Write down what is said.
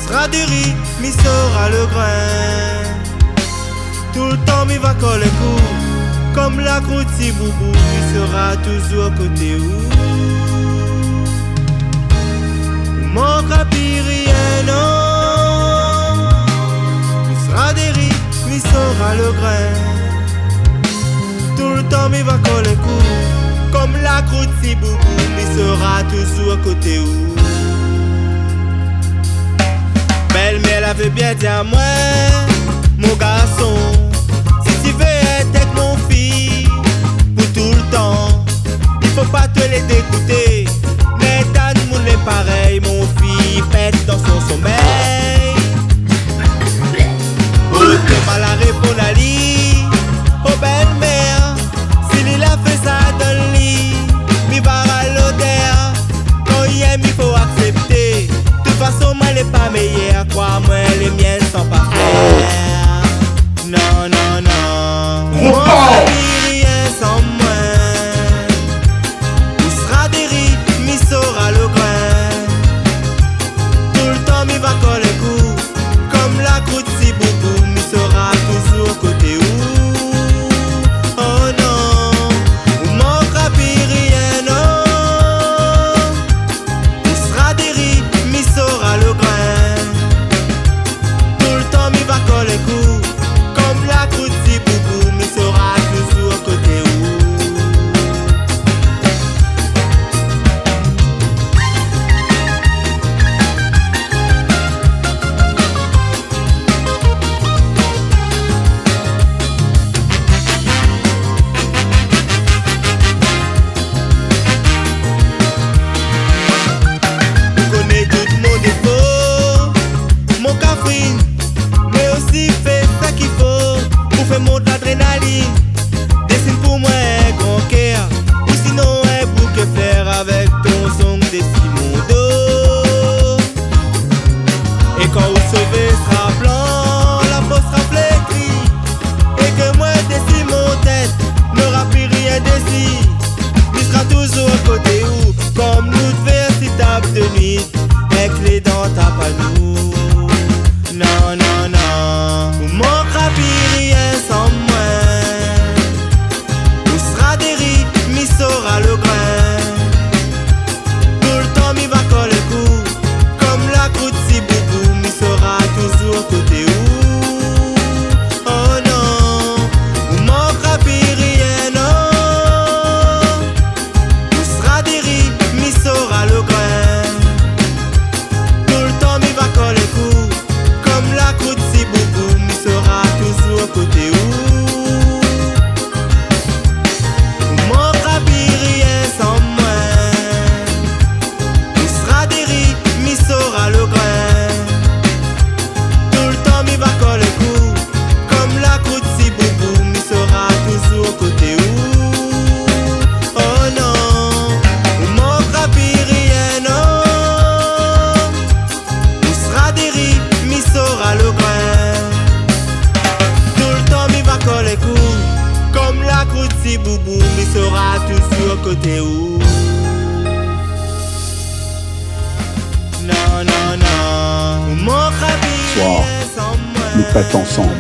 sera du riz, mi sera le grain. Tout le temps mi va coller coup. Comme la croûte si boubou, mi sera toujours côté où. Manquera plus rien, non. Mi sera des riz, mi sera le grain. Tout le temps mi va coller coup. Comme la croûte si boubou, mi sera toujours côté où. Belle-mère elle veut bien dire à moi, mon garçon, si tu veux être avec mon fils pour tout le temps, il faut pas te les dégoûter. Mais t'as de monde les pareil, mon fils pète dans son sommeil. Oh, t'es mal à répondre à lui, oh belle-mère, s'il a fait ça dans le lit, mi va à l'odeur, quand il aime il faut accepter. De toute façon, moi elle est pas meilleure, crois-moi, les miennes sont pas faire. Non, non, non. Mon famille, rien sans moi. Il sera des riz, mi sera le grain. Tout le temps, mi va coller coup. Comme la croûte si boubou, mi sera toujours côté où. Oh non, ou manquera plus rien, non. Il sera des riz, mi sera le grain. Tout le temps mi va coller coup. Comme la croûte si boubou, mi sera toujours côté où. Je connais tout mon défaut, mon cafrine, mais aussi fait ça qu'il faut pour faire monter l'adrénaline. Dessine pour moi un grand cœur, ou sinon un bouquet fleur avec ton son dessine mon dos. Et quand vous sauvez sera blanc, la peau sera flétrie. Et que moi dessine mon tête, n'aura plus rien d'ici. Il sera toujours à côté où, comme nous devons si tape de nuit, avec les dents tape à nous. Non, non, non, vous manquera plus rien sans moi. Vous sera des riz, mi sera le grain. Tout le temps mi va coller coup. Comme la croûte si boubou, mi sera toujours côté où. Oh non, vous manquera plus rien, non. Vous sera des riz, mi sera le grain. Tout le temps mi va coller coup. Comme la croûte si boubou, mi sera toujours côté où. Vous manquera plus rien sans moi. Vous sera des riz, mi sera le grain. Tout le temps mi va coller coup. Comme la croûte si boubou, mi sera toujours côté où. Oh non, vous manquera plus rien, non. Vous sera des riz, mi sera le grain. Tout le temps mi va coller coup. Comme la croûte si boubou, mi sera toujours côté où. Non, non, non, vous manquera plus Soir, rien sans moi. nous pète ensemble.